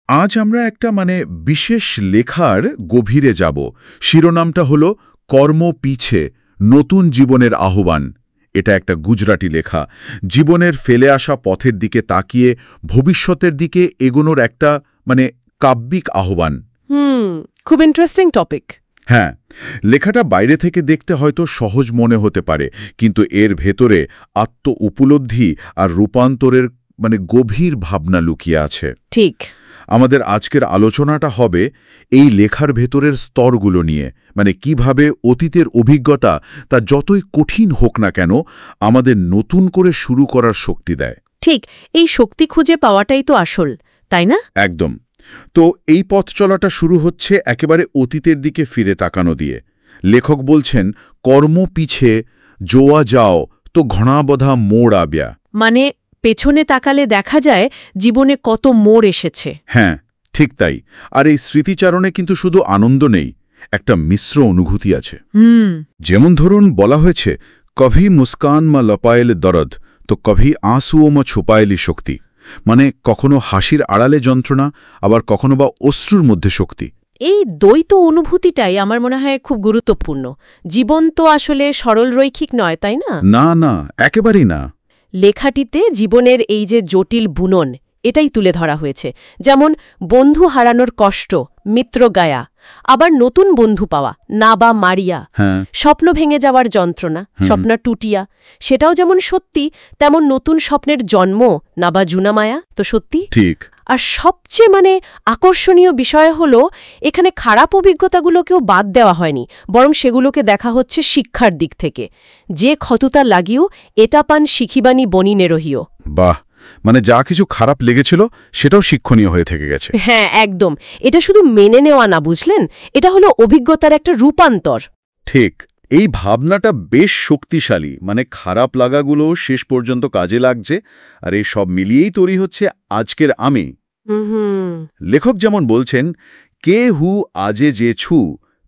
আজ আমরা একটা বিশেষ লেখার গভীরে যাব। শিরোনামটা হলো কর্ম পিছে নতুন জীবনের আহ্বান। এটা একটা গুজরাটি লেখা। জীবনের ফেলে আসা পথের দিকে তাকিয়ে ভবিষ্যতের দিকে এগোনোর একটা কাব্যিক আহ্বান। খুব ইন্টারেস্টিং টপিক। হ্যাঁ, লেখাটা বাইরে থেকে দেখতে হয়তো সহজ মনে হতে পারে, কিন্তু এর ভেতরে আত্ম উপলব্ধি আর রূপান্তরের গভীর ভাবনা লুকিয়ে আছে। ঠিক। আমাদের আজকের আলোচনাটা হবে এই লেখার ভেতরের স্তরগুলো নিয়ে, কিভাবে অতীতের অভিজ্ঞতা তা যতই কঠিন হোক না কেন আমাদের নতুন করে শুরু করার শক্তি দেয়। ঠিক, এই শক্তি খুঁজে পাওয়াটাই তো আসল, তাই না? একদম। তো এই পথ চলাটা শুরু হচ্ছে একেবারে অতীতের দিকে ফিরে তাকানো দিয়ে। লেখক বলছেন, কর্ম পিছে জোয়া যাও তো ঘনাবধা মোড় আব্যা। পেছনে তাকালে দেখা যায় জীবনে কত মোড় এসেছে। হ্যাঁ, ঠিক তাই। আর এই স্মৃতিচারণে কিন্তু শুধু আনন্দ নেই, একটা মিশ্র অনুভূতি আছে। যেমন ধরুন, বলা হয়েছে, কভি মুস্কান মা লপায়েল দরদ তো কভি আঁসুও মা ছুপায়েলি শক্তি। কখনো হাসির আড়ালে যন্ত্রণা, আবার কখনো বা অশ্রুর মধ্যে শক্তি। এই দ্বৈত অনুভূতিটাই আমার মনে হয় খুব গুরুত্বপূর্ণ। জীবন তো আসলে সরল রৈখিক নয়, তাই না? না না, একেবারেই না। লেখাটিতে জীবনের এই যে জটিল বুনন, এটাই তুলে ধরা হয়েছে। যেমন বন্ধু হারানোর কষ্ট, মিত্র গায়া, আবার নতুন বন্ধু পাওয়া, না বা মারিয়া, স্বপ্ন ভেঙে যাওয়ার যন্ত্রণা, স্বপ্ন টুটিয়া, সেটাও যেমন সত্যি, তেমন নতুন স্বপ্নের জন্ম, না বা জুনামায়া তো সত্যি। ঠিক। আর সবচেয়ে আকর্ষণীয় বিষয় হলো, এখানে খারাপ অভিজ্ঞতাগুলোকেও বাদ দেওয়া হয়নি, বরং সেগুলোকে দেখা হচ্ছে শিক্ষার দিক থেকে। যে ক্ষততা লাগিও এটা পান শিখিবানি বনি নেরহিও। বাহ, যা কিছু খারাপ লেগেছিল সেটাও শিক্ষণীয় হয়ে থেকে গেছে। হ্যাঁ, একদম। এটা শুধু মেনে নেওয়া না, বুঝলেন, এটা হলো অভিজ্ঞতার একটা রূপান্তর। ঠিক। এই ভাবনাটা বেশ শক্তিশালী। খারাপ লাগাগুলো শেষ পর্যন্ত কাজে লাগছে, আর এই সব মিলিয়েই তৈরি হচ্ছে আজকের আমি। লেখক যেমন বলছেন, কে হু আজে যে ছু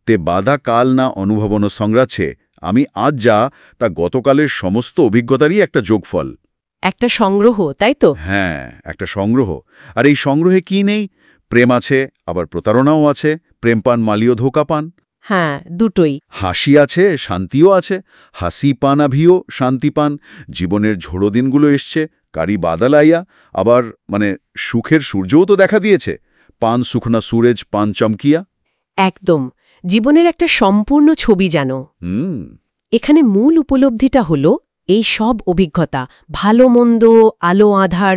তে বাধা কাল না অনুভবন সংগ্রাছে। আমি আজ যা তা গতকালের সমস্ত অভিজ্ঞতারই একটা যোগফল, একটা সংগ্রহ, তাই তো? হ্যাঁ, একটা সংগ্রহ। আর এই সংগ্রহে কি নেই? প্রেম আছে, আবার প্রতারণাও আছে, প্রেম পান মালিও ধোকা পান। হ্যাঁ, দুটোই। হাসি আছে, শান্তিও আছে, হাসি পান আভিও শান্তি পান। জীবনের ঝোড়ো দিনগুলো এসছে, কারি বাদল আইয়া, আবার সুখের সূর্যও তো দেখা দিয়েছে, পান সুখনা সুরেজ পান চমকিয়া। একদম, জীবনের একটা সম্পূর্ণ ছবি জানো। এখানে মূল উপলব্ধিটা হলো, এই সব অভিজ্ঞতা, ভালো মন্দ, আলো আধার,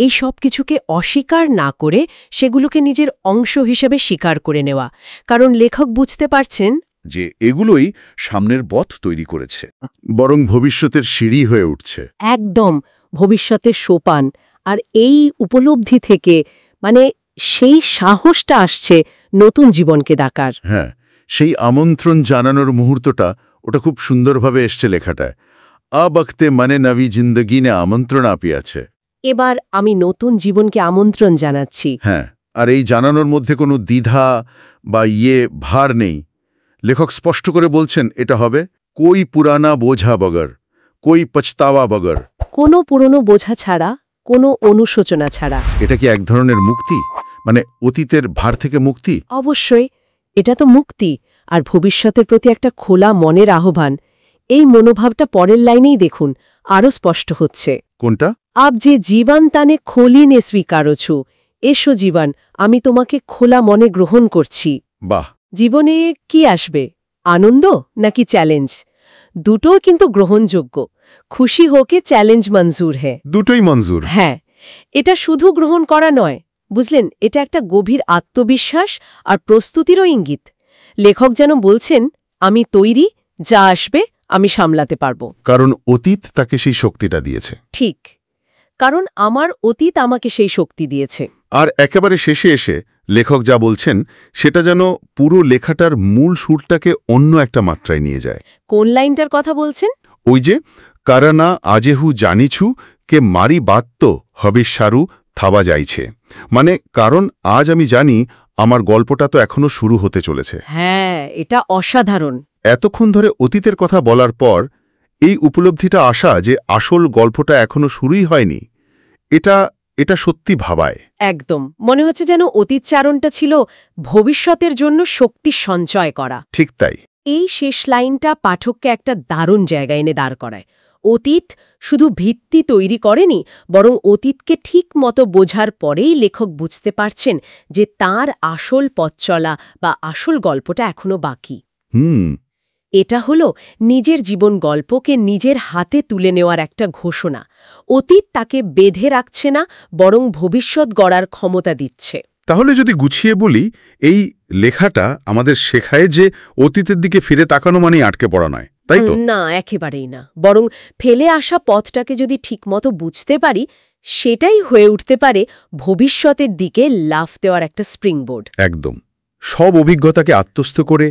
এই সব কিছুকে অস্বীকার না করে সেগুলোকে নিজের অংশ হিসেবে স্বীকার করে নেওয়া। কারণ লেখক বুঝতে পারছেন যে এগুলোই সামনের পথ তৈরি করেছে, বরং ভবিষ্যতের সিঁড়ি হয়ে উঠছে। একদম, ভবিষ্যতের সোপান। আর এই উপলব্ধি থেকে সেই সাহসটা আসছে নতুন জীবনকে ডাকার। হ্যাঁ, সেই আমন্ত্রণ জানানোর মুহূর্তটা, ওটা খুব সুন্দরভাবে এসছে লেখাটায়। আবক্তে নবী জিন্দগিনে আমন্ত্রণ আপিয়াছে। এবার আমি নতুন জীবনকে আমন্ত্রণ জানাচ্ছি। হ্যাঁ, আর এই জানানোর মধ্যে কোনো দ্বিধা বা ভার নেই। লেখক স্পষ্ট করে বলছেন, এটা হবে কোই পুরানা বোঝা বগর, কোই পছতাওয়া বগর। কোনো পুরনো বোঝা ছাড়া, কোনো অনুশোচনা ছাড়া। এটা কি এক ধরনের মুক্তি? অতীতের ভার থেকে মুক্তি? অবশ্যই, এটা তো মুক্তি, আর ভবিষ্যতের প্রতি একটা খোলা মনের আহ্বান। এই মনোভাবটা পরের লাইনেই দেখুন, আরও স্পষ্ট হচ্ছে। কোনটা? আপ যে জীবন তানে খোলিনে স্বীকারছু, এসো জীবন, আমি তোমাকে খোলা মনে গ্রহণ করছি। বাহ! জীবনে কি আসবে, আনন্দ নাকি চ্যালেঞ্জ? দুটোও কিন্তু গ্রহণযোগ্য। খুশি হোকে চ্যালেঞ্জ মঞ্জুর হ্যাঁ। দুটোই মঞ্জুর। হ্যাঁ, এটা শুধু গ্রহণ করা নয়, বুঝলেন, এটা একটা গভীর আত্মবিশ্বাস আর প্রস্তুতিরও ইঙ্গিত। লেখক যেন বলছেন, আমি তৈরি, যা আসবে আমি সামলাতে পারবো। কারণ অতীত তাকে সেই শক্তিটা দিয়েছে। ঠিক, কারণ আমার অতীত আমাকে সেই শক্তি দিয়েছে। আর একেবারে শেষে এসে লেখক যা বলছেন, সেটা যেন পুরো লেখাটার মূল সুরটাকে অন্য একটা মাত্রায় নিয়ে যায়। কোন লাইনটার কথা বলছেন? ওই যে, কারানা আজেহু জানিছু কে মারি বাত তো হবে সারু থাবা যাইছে। কারণ আজ আমি জানি আমার গল্পটা তো এখনো শুরু হতে চলেছে। হ্যাঁ, এটা অসাধারণ। এতক্ষণ ধরে অতীতের কথা বলার পর এই উপলব্ধিটা আসা যে আসল গল্পটা এখনো শুরুই হয়নি, এটা সত্যি ভাবায়। একদম মনে হচ্ছে যেন অতীতচারণটা ছিল ভবিষ্যতের জন্য শক্তি সঞ্চয় করা। ঠিক তাই। এই শেষ লাইনটা পাঠককে একটা দারুণ জায়গায় এনে দাঁড় করায়। অতীত শুধু ভিত্তি তৈরি করেনি, বরং অতীতকে ঠিক মতো বোঝার পরেই লেখক বুঝতে পারছেন যে তার আসল পথ চলা বা আসল গল্পটা এখনো বাকি। এটা হলো নিজের জীবন গল্পকে নিজের হাতে তুলে নেওয়ার একটা ঘোষণা। অতীত তাকে বেঁধে রাখছে না, বরং ভবিষ্যৎ গড়ার ক্ষমতা দিচ্ছে। তাহলে যদি গুছিয়ে বলি, এই লেখাটা আমাদের শেখায় যে অতীতের দিকে ফিরে তাকানো মানেই আটকে পড়া নয়, তাই তো? না, একেবারেই না। বরং ফেলে আসা পথটাকে যদি ঠিকমতো বুঝতে পারি, সেটাই হয়ে উঠতে পারে ভবিষ্যতের দিকে লাফ দেওয়ার একটা স্প্রিংবোর্ড। একদম। সব অভিজ্ঞতাকে আত্মস্থ করে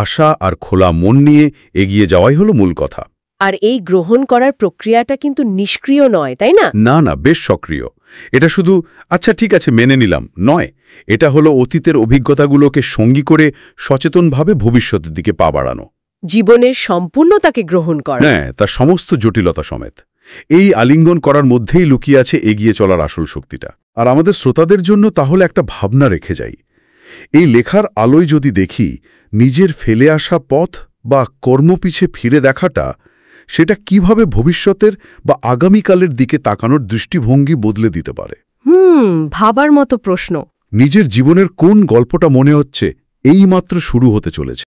আশা আর খোলা মন নিয়ে এগিয়ে যাওয়াই হলো মূল কথা। আর এই গ্রহণ করার প্রক্রিয়াটা কিন্তু নিষ্ক্রিয় নয়, তাই না? না না, বেশ সক্রিয়। এটা শুধু আচ্ছা ঠিক আছে মেনে নিলাম নয়, এটা হলো অতীতের অভিজ্ঞতাগুলোকে সঙ্গী করে সচেতনভাবে ভবিষ্যতের দিকে পা বাড়ানো। জীবনের সম্পূর্ণতাকে গ্রহণ করা। হ্যাঁ, তার সমস্ত জটিলতা সমেত। এই আলিঙ্গন করার মধ্যেই লুকিয়ে আছে এগিয়ে চলার আসল শক্তিটা। আর আমাদের শ্রোতাদের জন্য তাহলে একটা ভাবনা রেখে যাই। এই লেখার আলোয় যদি দেখি নিজের ফেলে আসা পথ বা কর্মপিছে ফিরে দেখাটা, সেটা কিভাবে ভবিষ্যতের বা আগামীকালের দিকে তাকানোর দৃষ্টিভঙ্গি বদলে দিতে পারে। ভাবার মতো প্রশ্ন। নিজের জীবনের কোন গল্পটা মনে হচ্ছে এইমাত্র শুরু হতে চলেছে।